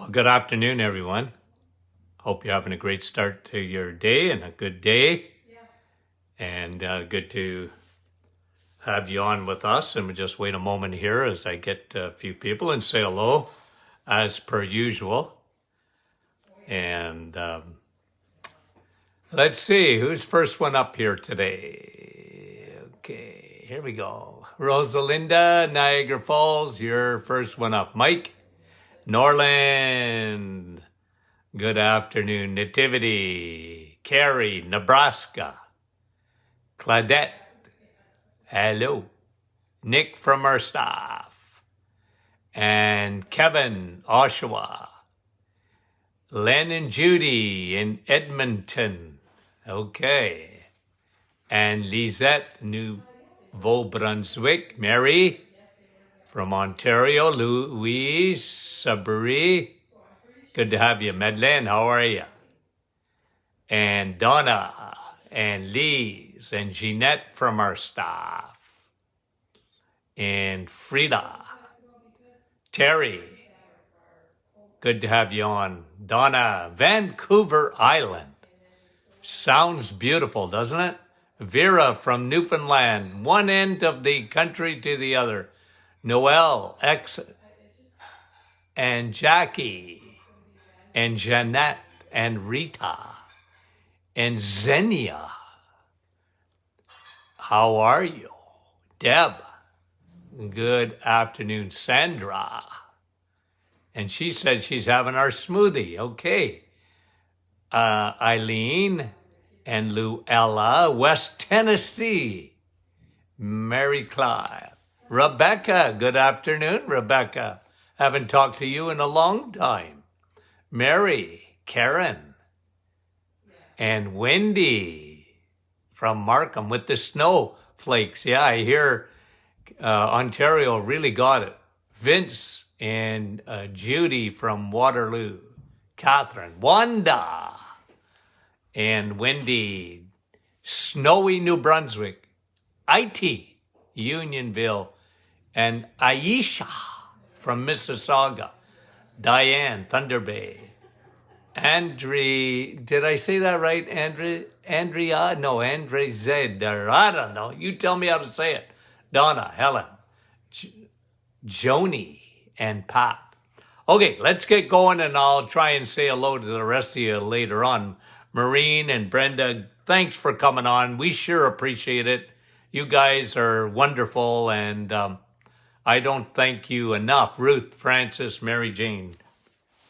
Well, good afternoon, everyone. Hope you're having a great start to your day and a good day. And good to have you on with us. And we'll just wait a moment here as I get a few people and say hello as per usual. And let's see, who's first one up here today? Okay, here we go. Rosalinda, Niagara Falls, you're first one up. Mike, Norland, good afternoon. Nativity, Carrie, Nebraska, Claudette, hello. Nick from our staff, and Kevin, Oshawa, Len and Judy in Edmonton, okay, and Lisette, Nouveau-Brunswick, Mary from Ontario, Louise, Sabri, good to have you. Madeleine, how are you? And Donna, and Lise, and Jeanette from our staff, and Frida, Terry, good to have you on. Donna, Vancouver Island, sounds beautiful, doesn't it? Vera from Newfoundland, one end of the country to the other. Noelle, and Jackie, and Jeanette, and Rita, and Xenia. How are you? Deb, good afternoon. Sandra, and she said she's having our smoothie. Okay. Eileen and Luella, West Tennessee. Mary Clive. Rebecca, good afternoon, Rebecca. Haven't talked to you in a long time. Mary, Karen, and Wendy from Markham with the snowflakes. Yeah, I hear Ontario really got it. Vince and Judy from Waterloo. Catherine, Wanda, and Wendy, snowy New Brunswick. IT, Unionville, and Aisha from Mississauga. Diane, Thunder Bay. Andre, did I say that right? Andrea? No, Andre Zed. I don't know. You tell me how to say it. Donna, Helen, Joni, and Pat. Okay, let's get going, and I'll try and say hello to the rest of you later on. Maureen and Brenda, thanks for coming on. We sure appreciate it. You guys are wonderful, and I don't thank you enough. Ruth, Francis, Mary Jane,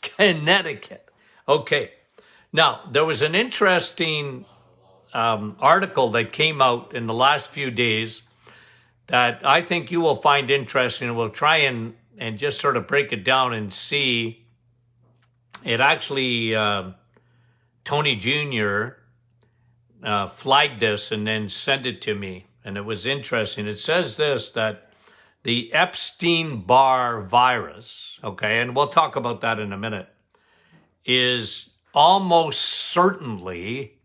Connecticut. Okay, now there was an interesting article that came out in the last few days that I think you will find interesting. We'll try and just sort of break it down and see. It actually, Tony Jr. Flagged this and then sent it to me, and it was interesting. It says this, that the Epstein Barr virus, okay, and we'll talk about that in a minute, is almost certainly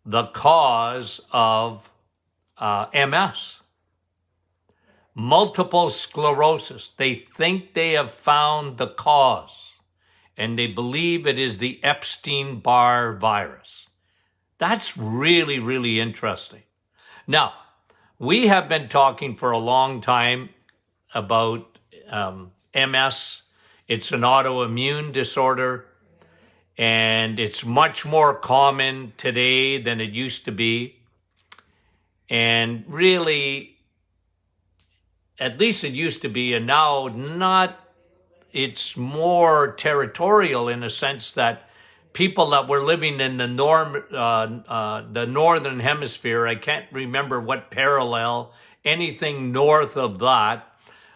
the cause of MS. Multiple sclerosis. They think they have found the cause, and they believe it is the Epstein Barr virus. That's really, really interesting. Now, we have been talking for a long time about MS. It's an autoimmune disorder, and it's much more common today than it used to be. And really, at least it used to be, and now not. It's more territorial in a sense that people that were living in the northern hemisphere, I can't remember what parallel, anything north of that,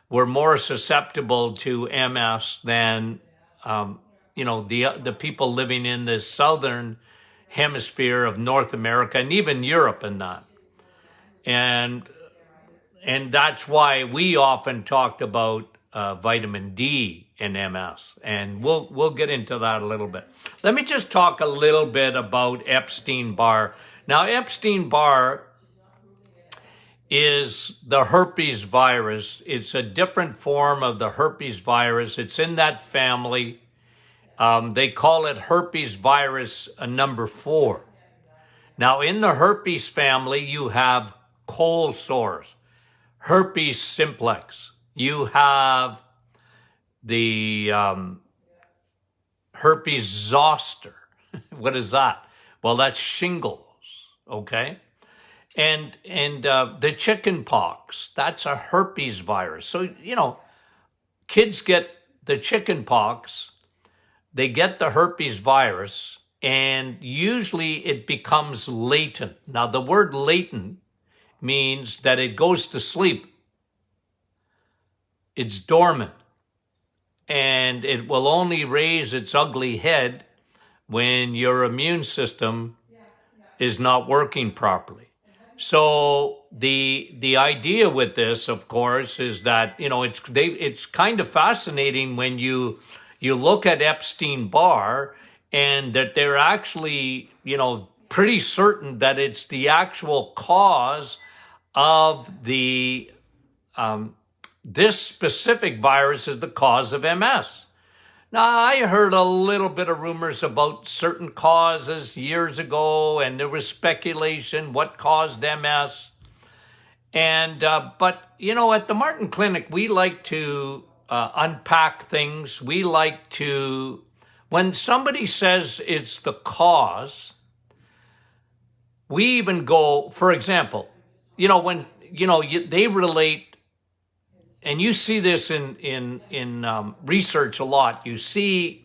were more susceptible to MS than the people living in the southern hemisphere of North America and even Europe and that. And that's why we often talked about vitamin D in MS, and we'll get into that a little bit. Let me just talk a little bit about Epstein Barr. Now, Epstein Barr is the herpes virus. It's a different form of the herpes virus. It's in that family, They call it herpes virus number 4. Now, in the herpes family, you have cold sores, herpes simplex. You have the herpes zoster. What is that? Well, that's shingles, okay? And the chicken pox, that's a herpes virus. So, kids get the chicken pox, they get the herpes virus, and usually it becomes latent. Now, the word latent means that it goes to sleep. It's dormant. And it will only raise its ugly head when your immune system is not working properly. So the idea with this, of course, is that, it's kind of fascinating when you look at Epstein Barr, and that they're actually, pretty certain that it's the actual cause of the this specific virus is the cause of MS. Now, I heard a little bit of rumors about certain causes years ago, and there was speculation what caused MS. And but at the Martin Clinic, we like to unpack things. We like to, when somebody says it's the cause, we even go, for example, when they relate. And you see this in research a lot. You see,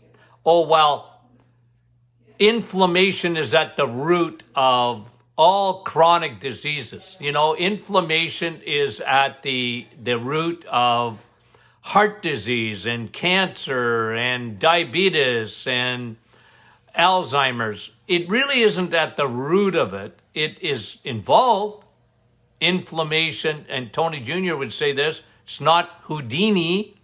inflammation is at the root of all chronic diseases. Inflammation is at the root of heart disease and cancer and diabetes and Alzheimer's. It really isn't at the root of it. It is involved. Inflammation, and Tony Jr. would say this, it's not Houdini.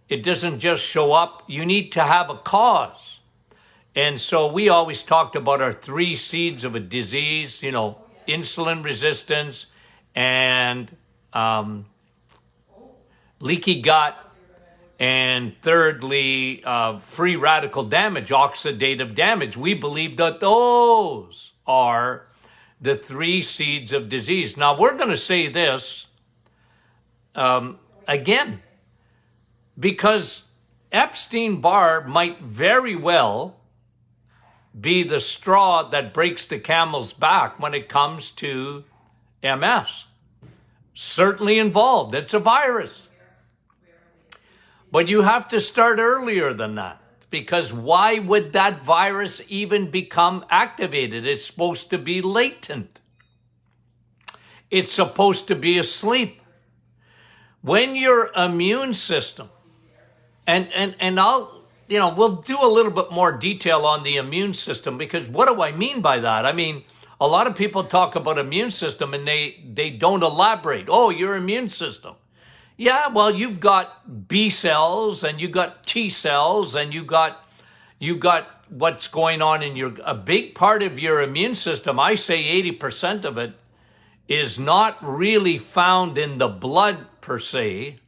It doesn't just show up. You need to have a cause. And so we always talked about our 3 seeds of a disease, insulin resistance and leaky gut. And thirdly, free radical damage, oxidative damage. We believe that those are the 3 seeds of disease. Now, we're going to say this again, because Epstein Barr might very well be the straw that breaks the camel's back when it comes to MS. Certainly involved. It's a virus. But you have to start earlier than that, because why would that virus even become activated? It's supposed to be latent. It's supposed to be asleep. When your immune system, and I'll, we'll do a little bit more detail on the immune system, because what do I mean by that? I mean, a lot of people talk about immune system and they don't elaborate. Oh, your immune system. Yeah, well, you've got B cells and you got T cells and you got what's going on in a big part of your immune system. I say 80% of it is not really found in the blood per se,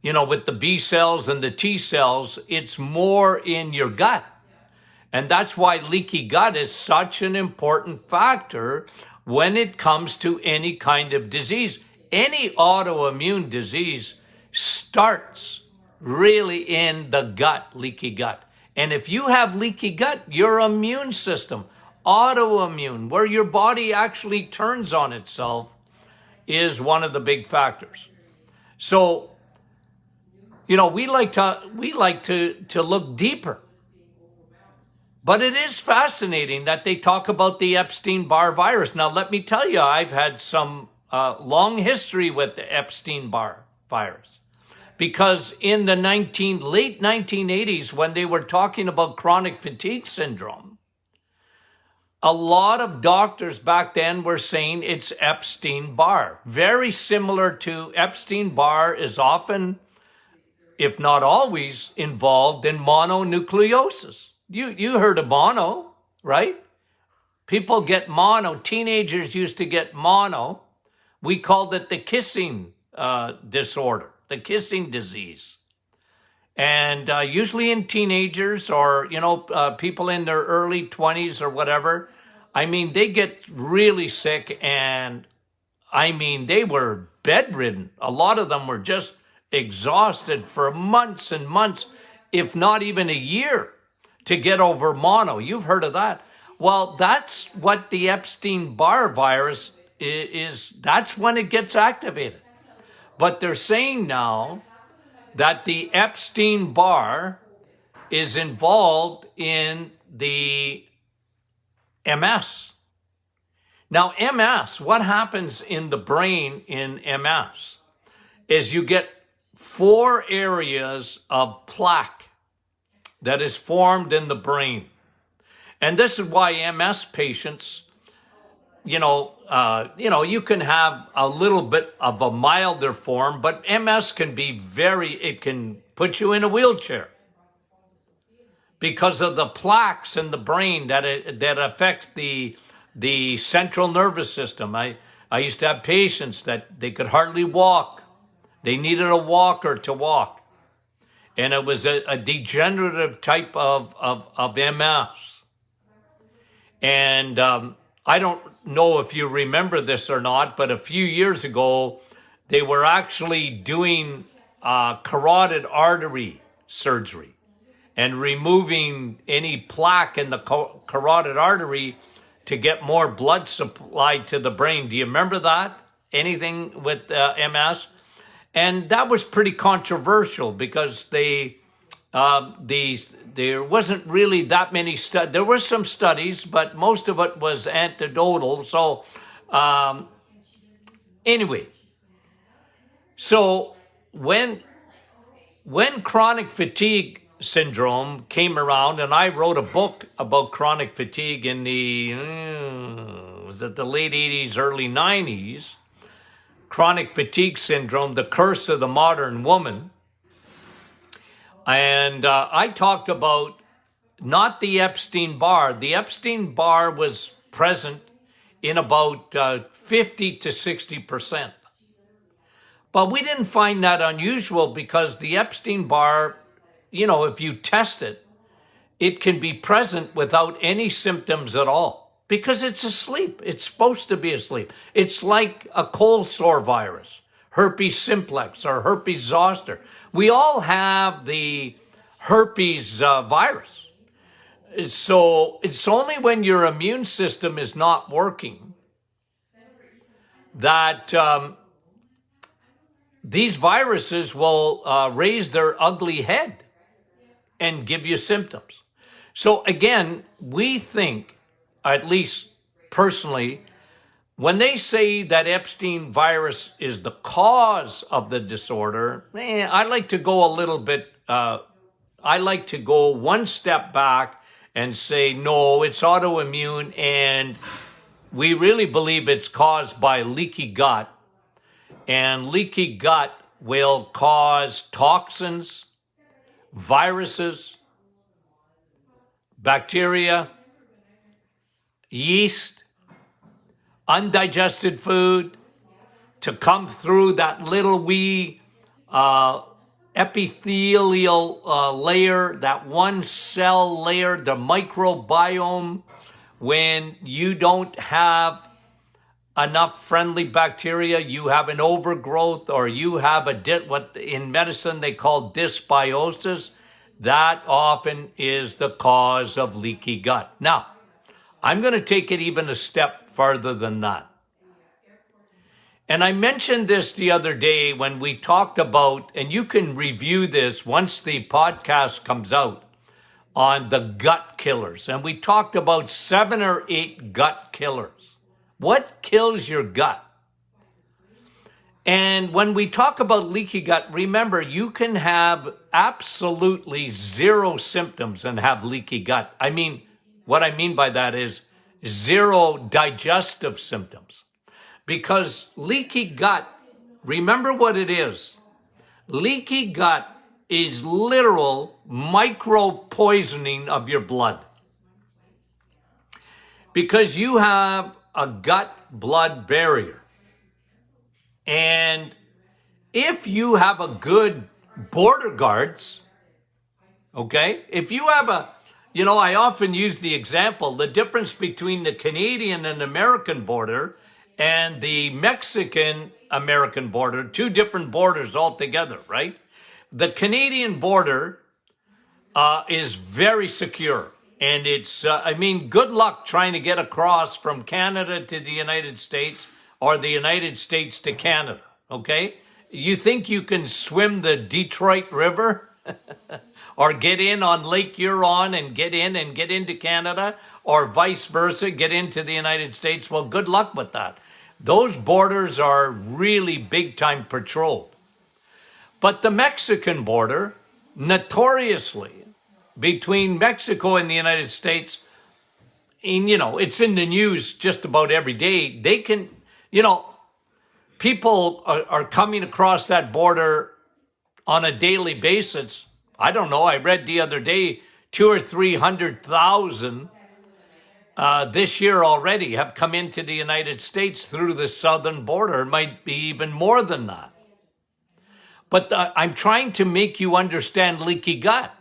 with the B cells and the T cells. It's more in your gut. And that's why leaky gut is such an important factor when it comes to any kind of disease. Any autoimmune disease starts really in the gut, leaky gut. And if you have leaky gut, your immune system, autoimmune, where your body actually turns on itself, is one of the big factors. So, we like to look deeper. But it is fascinating that they talk about the Epstein Barr virus. Now, let me tell you, I've had some long history with the Epstein Barr virus. Because in the late 1980s, when they were talking about chronic fatigue syndrome, a lot of doctors back then were saying it's Epstein Barr. Very similar to Epstein Barr is often, if not always, involved in mononucleosis. You heard of mono, right? People get mono. Teenagers used to get mono. We called it the kissing disorder, the kissing disease. and usually in teenagers or, people in their early 20s or whatever. I mean, they get really sick, and I mean, they were bedridden. A lot of them were just exhausted for months and months, if not even a year, to get over mono. You've heard of that. Well, that's what the Epstein Barr virus is. That's when it gets activated. But they're saying now that the Epstein Barr is involved in the MS. Now, MS, what happens in the brain in MS is you get 4 areas of plaque that is formed in the brain. And this is why MS patients, you can have a little bit of a milder form, but MS can be it can put you in a wheelchair because of the plaques in the brain that affects the central nervous system. I used to have patients that they could hardly walk. They needed a walker to walk. And it was a degenerative type of MS. And I don't know if you remember this or not, but a few years ago, they were actually doing carotid artery surgery and removing any plaque in the carotid artery to get more blood supplied to the brain. Do you remember that? Anything with MS? And that was pretty controversial because there wasn't really that many studies. There were some studies, but most of it was anecdotal. So anyway, so when chronic fatigue syndrome came around, and I wrote a book about chronic fatigue in the late 80s, early 90s, chronic fatigue syndrome, the curse of the modern woman. And I talked about not the Epstein Barr. The Epstein Barr was present in about 50 to 60%. But we didn't find that unusual because the Epstein Barr, if you test it, it can be present without any symptoms at all because it's asleep. It's supposed to be asleep. It's like a cold sore virus, herpes simplex or herpes zoster. We all have the herpes virus. So it's only when your immune system is not working that these viruses will raise their ugly head and give you symptoms. So again, we think, at least personally, when they say that Epstein virus is the cause of the disorder, I like to go one step back and say, no, it's autoimmune, and we really believe it's caused by leaky gut. And leaky gut will cause toxins, viruses, bacteria, yeast, undigested food to come through that little wee epithelial layer, that one cell layer, the microbiome. When you don't have enough friendly bacteria, you have an overgrowth, or you have what in medicine they call dysbiosis. That often is the cause of leaky gut. Now, I'm going to take it even a step farther than that. And I mentioned this the other day when we talked about, and you can review this once the podcast comes out, on the gut killers. And we talked about 7 or 8 gut killers. What kills your gut? And when we talk about leaky gut, remember, you can have absolutely 0 symptoms and have leaky gut. I mean, what I mean by that is 0 digestive symptoms. Because leaky gut, remember what it is. Leaky gut is literal micro poisoning of your blood. Because you have a gut-blood barrier. And if you have a good border guards, Okay? If you have I often use the example, the difference between the Canadian and American border and the Mexican American border, two different borders altogether, right? The Canadian border is very secure. And it's, good luck trying to get across from Canada to the United States or the United States to Canada, okay? You think you can swim the Detroit River or get in on Lake Huron and get into Canada, or vice versa, get into the United States? Well, good luck with that. Those borders are really big time patrolled. But the Mexican border, notoriously, between Mexico and the United States, and it's in the news just about every day. They can, people are coming across that border on a daily basis. I don't know. I read the other day 200,000 or 300,000 this year already have come into the United States through the southern border. It might be even more than that. But I'm trying to make you understand leaky gut,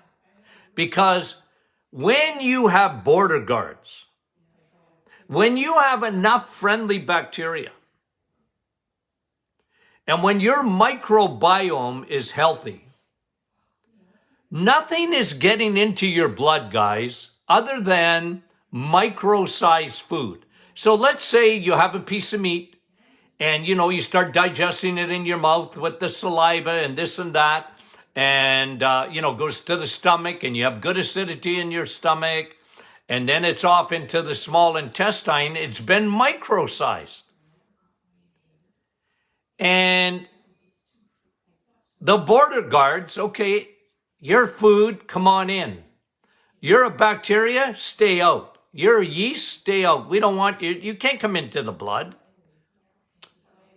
because when you have border guards, when you have enough friendly bacteria, and when your microbiome is healthy, nothing is getting into your blood, guys, other than micro-sized food. So let's say you have a piece of meat and, you start digesting it in your mouth with the saliva and this and that, and, goes to the stomach, and you have good acidity in your stomach, and then it's off into the small intestine. It's been micro-sized. And the border guards, okay, your food, come on in. You're a bacteria, stay out. You're a yeast, stay out. We don't want you. You can't come into the blood.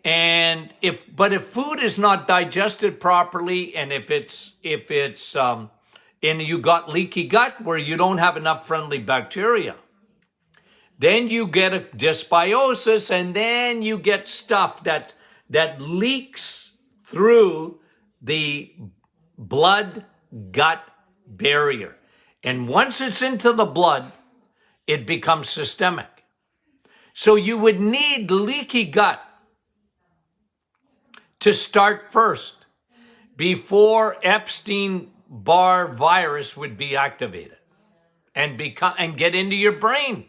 And if food is not digested properly, and if it's and you got leaky gut where you don't have enough friendly bacteria, then you get a dysbiosis, and then you get stuff that leaks through the blood-gut barrier. And once it's into the blood, it becomes systemic. So you would need leaky gut to start first before Epstein Barr virus would be activated and get into your brain,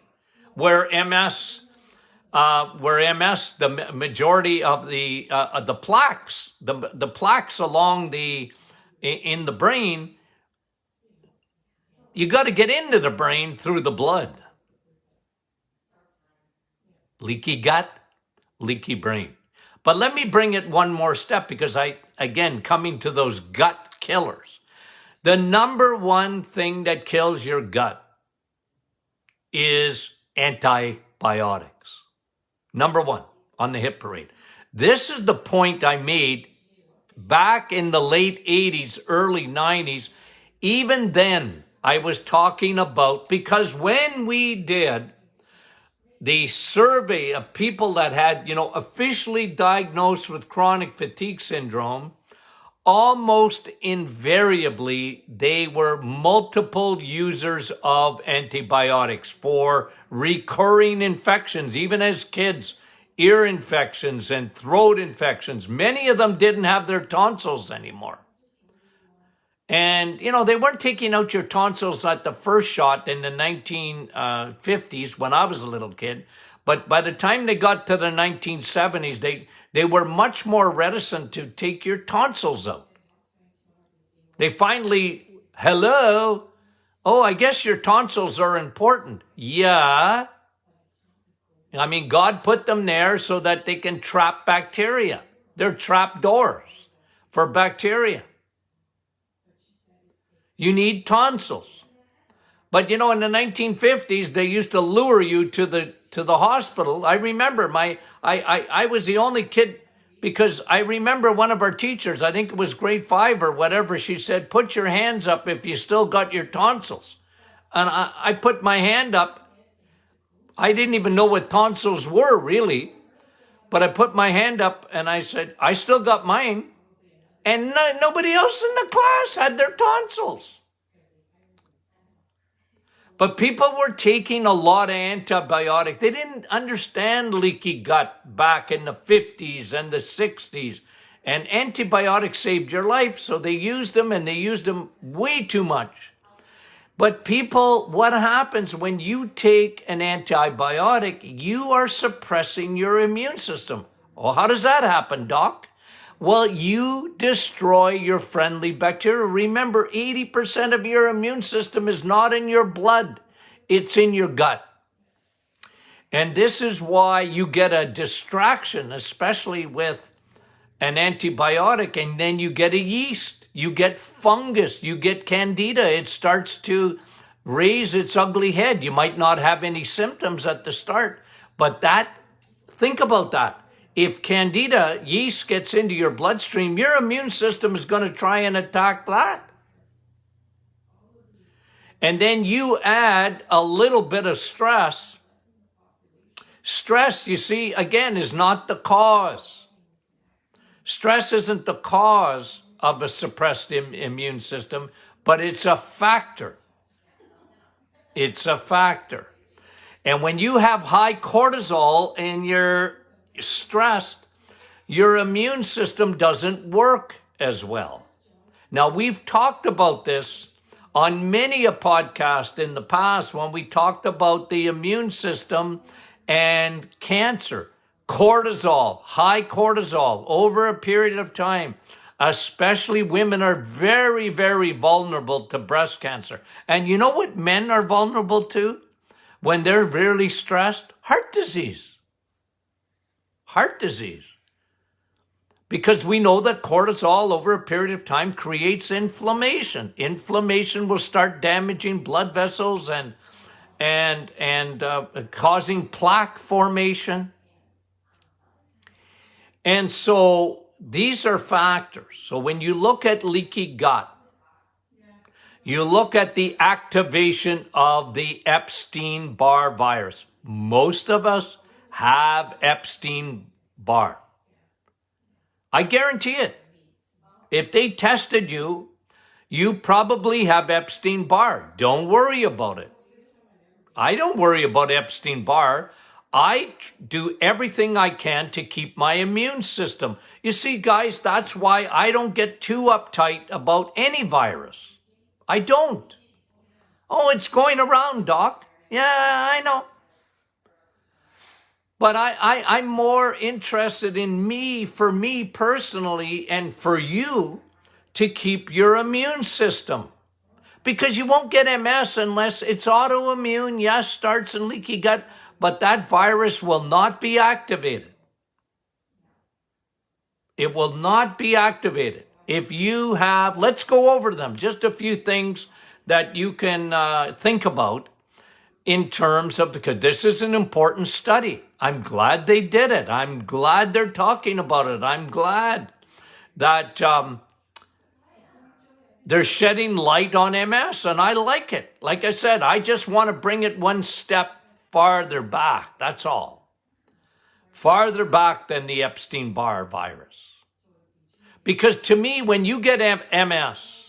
where MS, the majority of the plaques, the plaques along in the brain, you got to get into the brain through the blood. Leaky gut, leaky brain. But let me bring it one more step, because coming to those gut killers, the number one thing that kills your gut is antibiotics. Number one on the hit parade. This is the point I made back in the late 80s, early 90s. Even then, I was talking about, because when we did the survey of people that had, officially diagnosed with chronic fatigue syndrome, almost invariably, they were multiple users of antibiotics for recurring infections, even as kids, ear infections and throat infections. Many of them didn't have their tonsils anymore. And, they weren't taking out your tonsils at the first shot in the 1950s when I was a little kid. But by the time they got to the 1970s, they were much more reticent to take your tonsils out. They finally, hello, oh, I guess your tonsils are important. Yeah. God put them there so that they can trap bacteria. They're trap doors for bacteria. You need tonsils. But in the 1950s, they used to lure you to the hospital. I remember I was the only kid, because I remember one of our teachers, I think it was grade 5 or whatever, she said, put your hands up if you still got your tonsils. And I put my hand up. I didn't even know what tonsils were, really. But I put my hand up and I said, I still got mine. And nobody else in the class had their tonsils. But people were taking a lot of antibiotic. They didn't understand leaky gut back in the 50s and the 60s. And antibiotics saved your life, so they used them, and they used them way too much. But people, what happens when you take an antibiotic? You are suppressing your immune system. Well, how does that happen, Doc? Well, you destroy your friendly bacteria. Remember, 80% of your immune system is not in your blood. It's in your gut. And this is why you get a distraction, especially with an antibiotic, and then you get a yeast, you get fungus, you get candida. It starts to raise its ugly head. You might not have any symptoms at the start, but think about that. If candida yeast gets into your bloodstream, your immune system is going to try and attack that. And then you add a little bit of stress. Stress, you see, again, is not the cause. Stress isn't the cause of a suppressed immune system, but it's a factor. It's a factor. And when you have high cortisol and you're stressed, your immune system doesn't work as well. Now, we've talked about this on many a podcast in the past when we talked about the immune system and cancer. Cortisol, high cortisol over a period of time, especially women, are very, very vulnerable to breast cancer. And you know what men are vulnerable to when they're really stressed? Heart disease. Heart disease. Because we know that cortisol over a period of time creates inflammation. Inflammation will start damaging blood vessels and causing plaque formation. And so these are factors. So when you look at leaky gut, you look at the activation of the Epstein Barr virus. Most of us have Epstein Barr. I guarantee it. If they tested you, you probably have Epstein Barr. Don't worry about it. I don't worry about Epstein Barr. I do everything I can to keep my immune system. You see, guys, that's why I don't get too uptight about any virus. I don't. Oh, it's going around, Doc. Yeah, I know. But I'm more interested in for me personally, and for you to keep your immune system. Because you won't get MS unless it's autoimmune. Yes, starts in leaky gut, but that virus will not be activated. It will not be activated. If you have, let's go over them, just a few things that you can think about in terms of, because this is an important study. I'm glad they did it. I'm glad they're talking about it. I'm glad that they're shedding light on MS, and I like it. Like I said, I just want to bring it one step farther back. That's all. Farther back than the Epstein Barr virus. Because to me, when you get MS,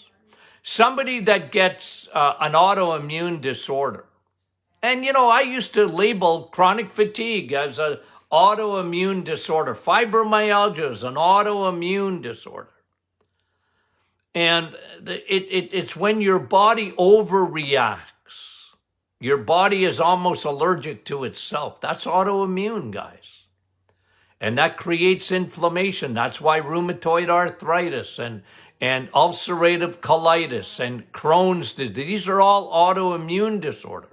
somebody that gets an autoimmune disorder, and I used to label chronic fatigue as an autoimmune disorder. Fibromyalgia is an autoimmune disorder. And it's when your body overreacts. Your body is almost allergic to itself. That's autoimmune, guys. And that creates inflammation. That's why rheumatoid arthritis and ulcerative colitis and Crohn's disease, these are all autoimmune disorders.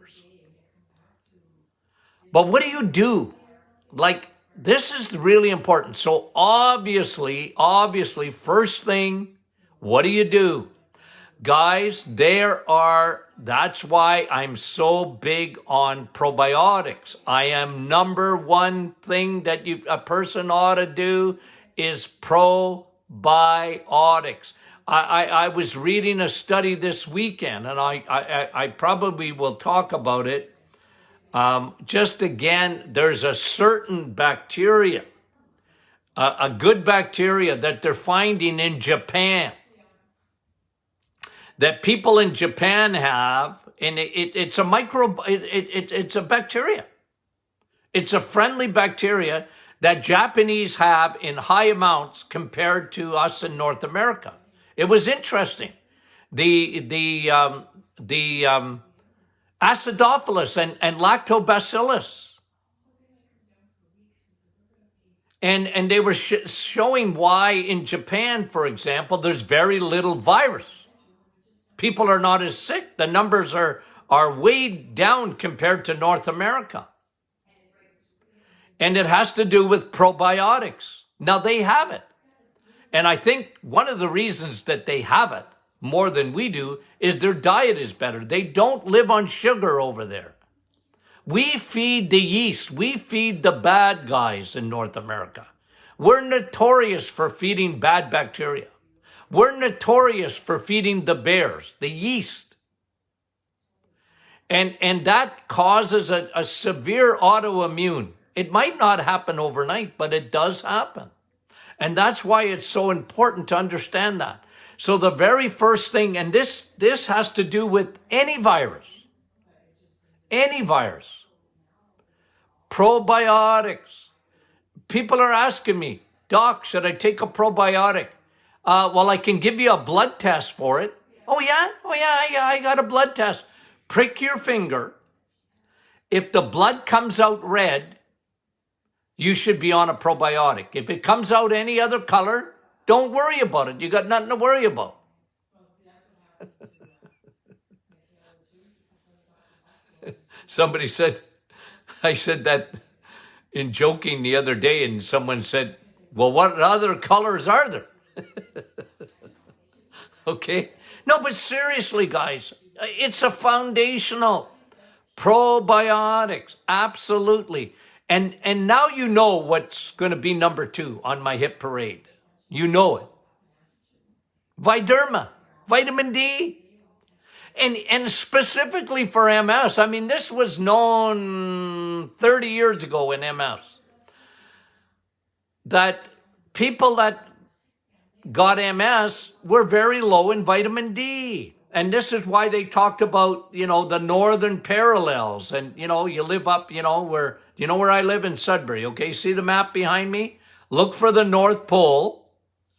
But what do? This is really important. So obviously, first thing, what do? Guys, that's why I'm so big on probiotics. I am number one thing that a person ought to do is probiotics. I was reading a study this weekend, and I probably will talk about it. Just again, there's a certain bacteria, a good bacteria that they're finding in Japan that people in Japan have, and it's a it's a bacteria. It's a friendly bacteria that Japanese have in high amounts compared to us in North America. It was interesting. The acidophilus and lactobacillus. And they were showing why in Japan, for example, there's very little virus. People are not as sick. The numbers are way down compared to North America. And it has to do with probiotics. Now they have it. And I think one of the reasons that they have it more than we do is their diet is better. They don't live on sugar over there. We feed the yeast. We feed the bad guys in North America. We're notorious for feeding bad bacteria. We're notorious for feeding the bears, the yeast. And that causes a severe autoimmune. It might not happen overnight, but it does happen. And that's why it's so important to understand that. So the very first thing, and this has to do with any virus, probiotics. People are asking me, Doc, should I take a probiotic? Well, I can give you a blood test for it. Oh yeah, I got a blood test. Prick your finger. If the blood comes out red, you should be on a probiotic. If it comes out any other color, don't worry about it. You got nothing to worry about. Somebody said, I said that in joking the other day, and someone said, well, what other colors are there? Okay? No, but seriously, guys, it's a foundational. Probiotics, absolutely. And now you know what's going to be number 2 on my hit parade. You know it. Viderma, vitamin D. And specifically for MS, I mean, this was known 30 years ago in MS, that people that got MS were very low in vitamin D. And this is why they talked about, the northern parallels. And, you live up, where I live in Sudbury, okay? See the map behind me? Look for the North Pole,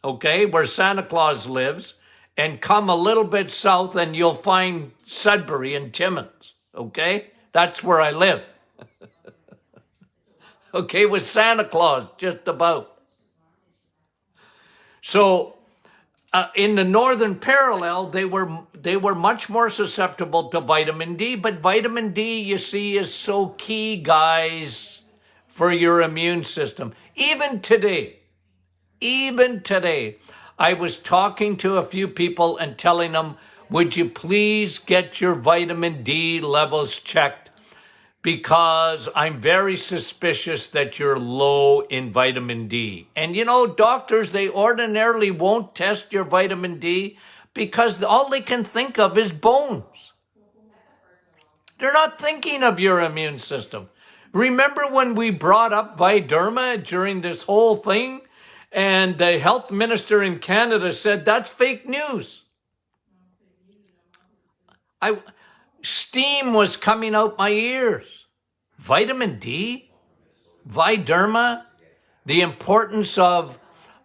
okay, where Santa Claus lives, and come a little bit south and you'll find Sudbury and Timmins, okay? That's where I live. Okay, with Santa Claus, just about. So in the northern parallel, they were much more susceptible to vitamin D, but vitamin D, you see, is so key, guys, for your immune system. Even today, I was talking to a few people and telling them, would you please get your vitamin D levels checked? Because I'm very suspicious that you're low in vitamin D. And doctors, they ordinarily won't test your vitamin D because all they can think of is bones. They're not thinking of your immune system. Remember when we brought up Viderma during this whole thing? And the health minister in Canada said, that's fake news. Steam was coming out my ears. Vitamin D, Viderma, the importance of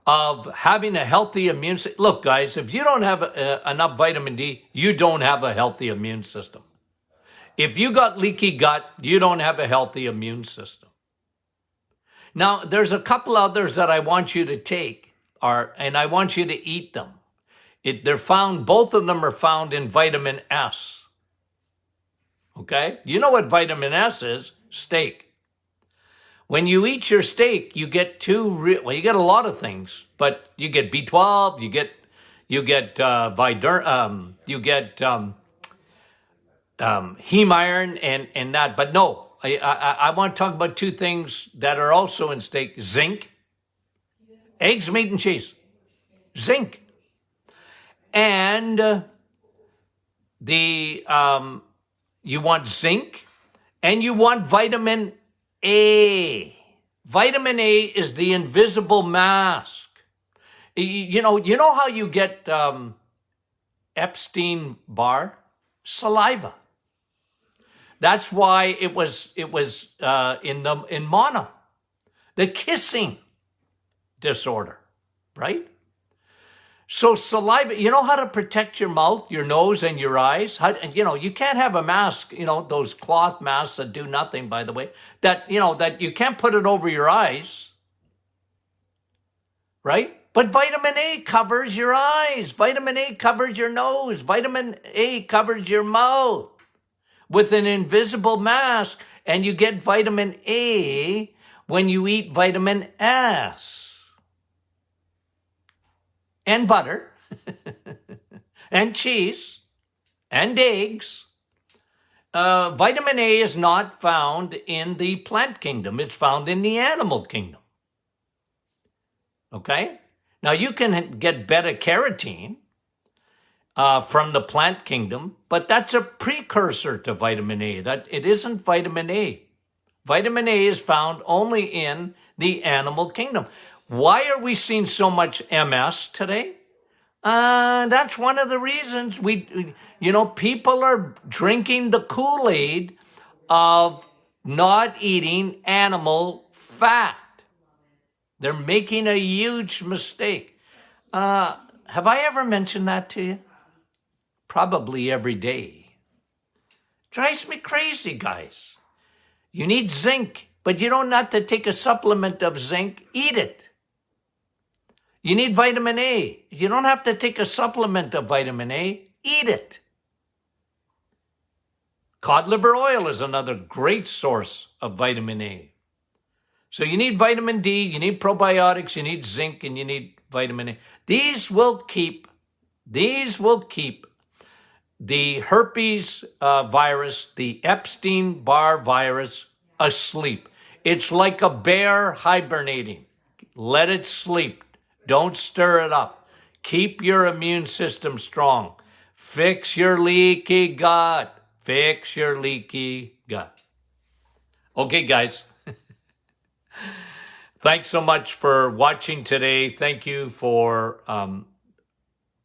having a healthy immune system. Look, guys, if you don't have enough vitamin D, you don't have a healthy immune system. If you got leaky gut, you don't have a healthy immune system. Now, there's a couple others that I want you to take, and I want you to eat them. Both of them are found in vitamin S. Okay? You know what vitamin S is? Steak. When you eat your steak, you get you get a lot of things, but you get B12, you get heme iron and that. But no, I want to talk about 2 things that are also in steak: zinc, eggs, meat, and cheese. Zinc. And you want zinc, and you want vitamin A. Vitamin A is the invisible mask. You know how you get Epstein Barr? Saliva. That's why it was in mono, the kissing disorder, right? So saliva, you know how to protect your mouth, your nose, and your eyes? You can't have a mask, those cloth masks that do nothing, by the way, that you can't put it over your eyes, right? But vitamin A covers your eyes. Vitamin A covers your nose. Vitamin A covers your mouth with an invisible mask. And you get vitamin A when you eat vitamin S. And butter. And cheese. And eggs. Vitamin A is not found in the plant kingdom. It's found in the animal kingdom. Okay? Now, you can get beta-carotene from the plant kingdom, but that's a precursor to vitamin A. It isn't vitamin A. Vitamin A is found only in the animal kingdom. Why are we seeing so much MS today? That's one of the reasons people are drinking the Kool-Aid of not eating animal fat. They're making a huge mistake. Have I ever mentioned that to you? Probably every day. Drives me crazy, guys. You need zinc, but you don't have to take a supplement of zinc. Eat it. You need vitamin A. You don't have to take a supplement of vitamin A. Eat it. Cod liver oil is another great source of vitamin A. So you need vitamin D, you need probiotics, you need zinc, and you need vitamin A. These will keep the herpes virus, the Epstein Barr virus, asleep. It's like a bear hibernating. Let it sleep. Don't stir it up. Keep your immune system strong. Fix your leaky gut. Fix your leaky gut. Okay, guys. Thanks so much for watching today. Thank you for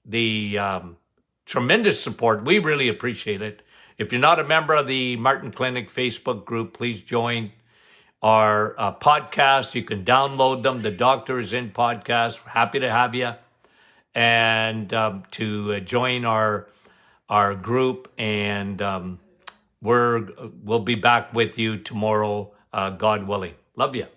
the tremendous support. We really appreciate it. If you're not a member of the Martin Clinic Facebook group, please join our podcast. You can download them. The Doctor is In podcast. We're happy to have you. And to join our group. And we'll be back with you tomorrow, God willing. Love you.